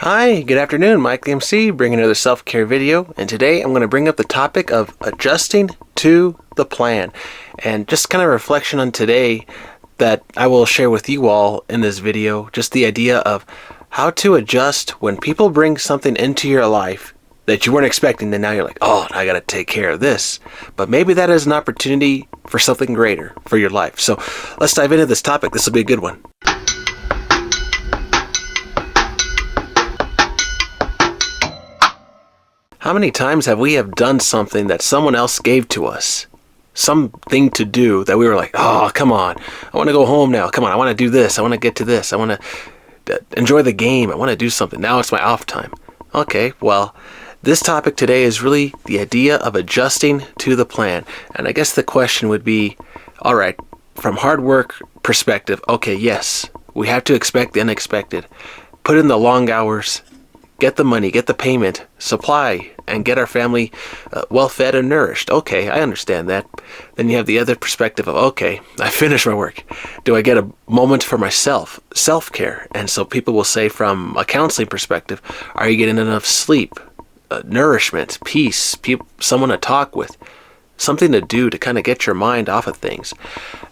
Hi, good afternoon, Mike the MC, bringing another self-care video, and today I'm going to bring up the topic of adjusting to the plan, and just kind of reflection on today that I will share with you all in this video, just the idea of how to adjust when people bring something into your life that you weren't expecting, and now you're like, oh, I got to take care of this, but maybe that is an opportunity for something greater for your life. So let's dive into this topic. This will be a good one. How many times have we done something that someone else gave to us? Something to do that we were like, oh, come on. I want to go home now. Come on, I want to do this. I want to get to this. I want to enjoy the game. I want to do something. Now it's my off time. Okay, well, this topic today is really the idea of adjusting to the plan. And I guess the question would be, all right, from hard work perspective, okay, yes, we have to expect the unexpected. Put in the long hours. Get the money, get the payment, supply, and get our family well-fed and nourished. Okay, I understand that. Then you have the other perspective of, okay, I finished my work. Do I get a moment for myself? Self-care. And so people will say from a counseling perspective, are you getting enough sleep, nourishment, peace, someone to talk with, something to do to kind of get your mind off of things?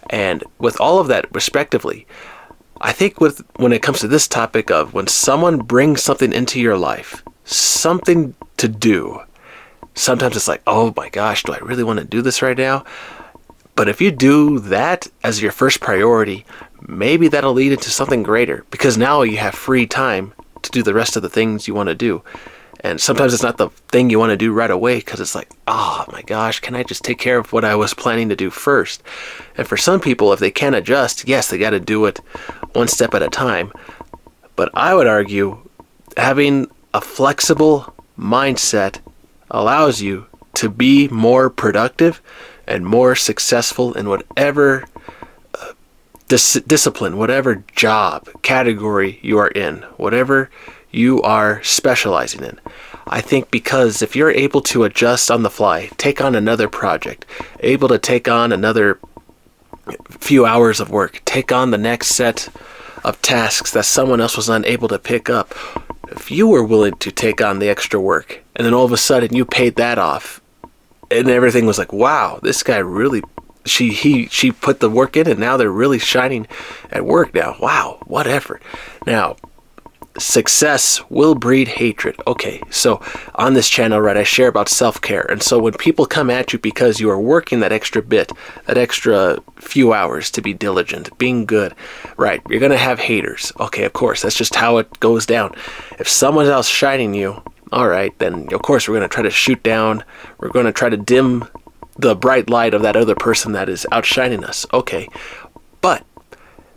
And with all of that respectively, I think when it comes to this topic of when someone brings something into your life, something to do, sometimes it's like, oh my gosh, do I really want to do this right now? But if you do that as your first priority, maybe that'll lead into something greater, because now you have free time to do the rest of the things you want to do. And sometimes it's not the thing you want to do right away, because it's like, oh my gosh, can I just take care of what I was planning to do first? And for some people, if they can't adjust, yes, they got to do it one step at a time. But I would argue having a flexible mindset allows you to be more productive and more successful in whatever discipline, whatever job category you are in, whatever you are specializing in. I think because if you're able to adjust on the fly, take on another project, able to take on another few hours of work, take on the next set of tasks that someone else was unable to pick up, if you were willing to take on the extra work and then all of a sudden you paid that off and everything was like, wow, this guy really, she put the work in and now they're really shining at work now. Wow, what effort. Now, success will breed hatred. Okay, so on this channel, right, I share about self-care. And so when people come at you because you are working that extra bit, that extra few hours to be diligent, being good, right, you're going to have haters. Okay, of course, that's just how it goes down. If someone else shining you, all right, then of course we're going to try to shoot down. We're going to try to dim the bright light of that other person that is outshining us. Okay, but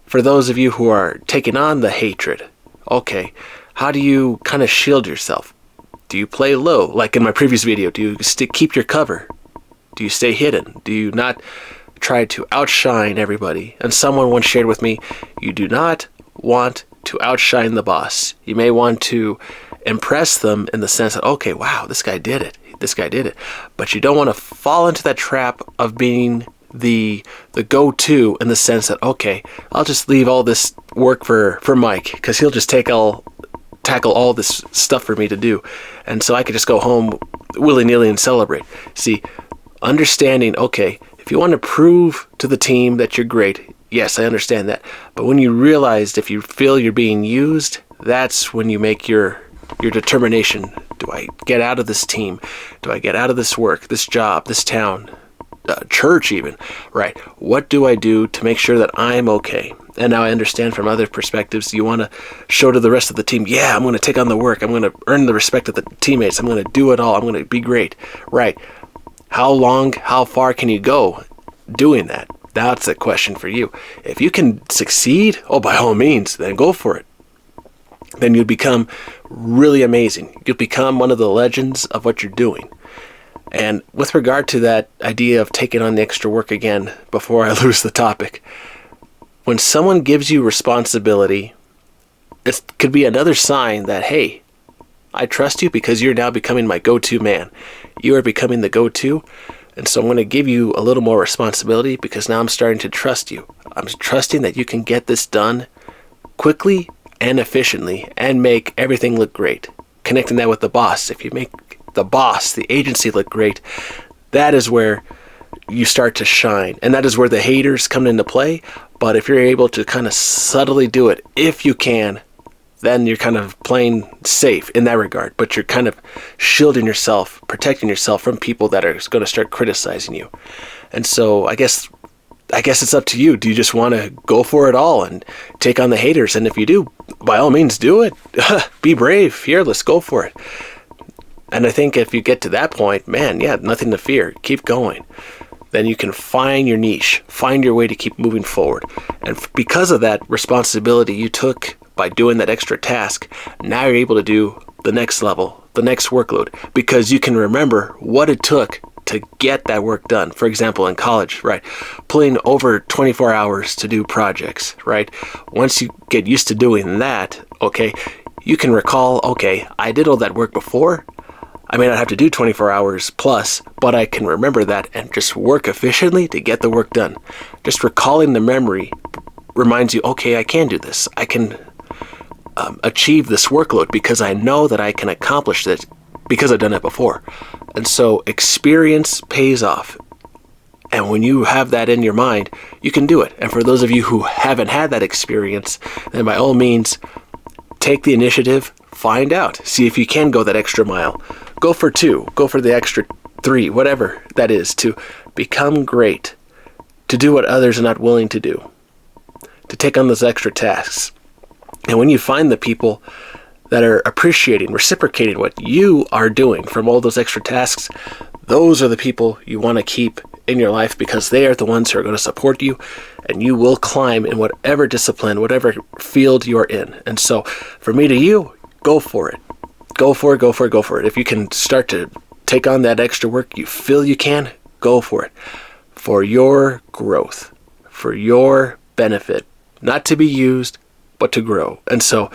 for those of you who are taking on the hatred, okay, how do you kind of shield yourself? Do you play low? Like in my previous video, do you keep your cover? Do you stay hidden? Do you not try to outshine everybody? And someone once shared with me, you do not want to outshine the boss. You may want to impress them in the sense that, okay, wow, this guy did it. This guy did it. But you don't want to fall into that trap of being the go-to in the sense that, okay, I'll just leave all this work for Mike because he'll just tackle all this stuff for me to do, and so I could just go home willy-nilly and celebrate. See, understanding, okay, if you want to prove to the team that you're great, yes, I understand that, but when you realize if you feel you're being used, that's when you make your determination. Do I get out of this team? Do I get out of this work, this job, this town, church even, right? What do I do to make sure that I'm okay? And now I understand from other perspectives, you want to show to the rest of the team, yeah, I'm going to take on the work. I'm going to earn the respect of the teammates. I'm going to do it all. I'm going to be great, right? How far can you go doing that? That's a question for you. If you can succeed, oh, by all means, then go for it. Then you'll become really amazing. You'll become one of the legends of what you're doing. And with regard to that idea of taking on the extra work again, before I lose the topic, when someone gives you responsibility, it could be another sign that, hey, I trust you because you're now becoming my go-to man. You are becoming the go-to, and so I'm going to give you a little more responsibility because now I'm starting to trust you. I'm trusting that you can get this done quickly and efficiently and make everything look great. Connecting that with the boss. If you make the boss, the agency look great, that is where you start to shine. And that is where the haters come into play. But if you're able to kind of subtly do it, if you can, then you're kind of playing safe in that regard. But you're kind of shielding yourself, protecting yourself from people that are going to start criticizing you. And so I guess it's up to you. Do you just want to go for it all and take on the haters? And if you do, by all means, do it. Be brave, fearless, go for it. And I think if you get to that point, man, yeah, nothing to fear. Keep going. Then you can find your niche, find your way to keep moving forward. And because of that responsibility you took by doing that extra task, now you're able to do the next level, the next workload, because you can remember what it took to get that work done. For example, in college, right? Pulling over 24 hours to do projects, right? Once you get used to doing that, okay, you can recall, okay, I did all that work before. I may not have to do 24 hours plus, but I can remember that and just work efficiently to get the work done. Just recalling the memory reminds you, okay, I can do this. I can achieve this workload because I know that I can accomplish this because I've done it before. And so experience pays off. And when you have that in your mind, you can do it. And for those of you who haven't had that experience, then by all means, take the initiative, find out, see if you can go that extra mile. Go for 2, go for the extra 3, whatever that is, to become great, to do what others are not willing to do, to take on those extra tasks. And when you find the people that are appreciating, reciprocating what you are doing from all those extra tasks, those are the people you want to keep in your life, because they are the ones who are going to support you, and you will climb in whatever discipline, whatever field you're in. And so for me to you, go for it. Go for it, go for it, go for it. If you can start to take on that extra work, you feel you can, go for it. For your growth, for your benefit, not to be used, but to grow. And so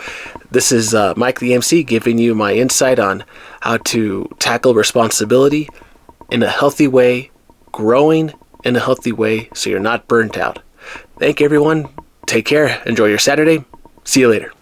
this is Mike the MC giving you my insight on how to tackle responsibility in a healthy way, growing in a healthy way so you're not burnt out. Thank you, everyone. Take care. Enjoy your Saturday. See you later.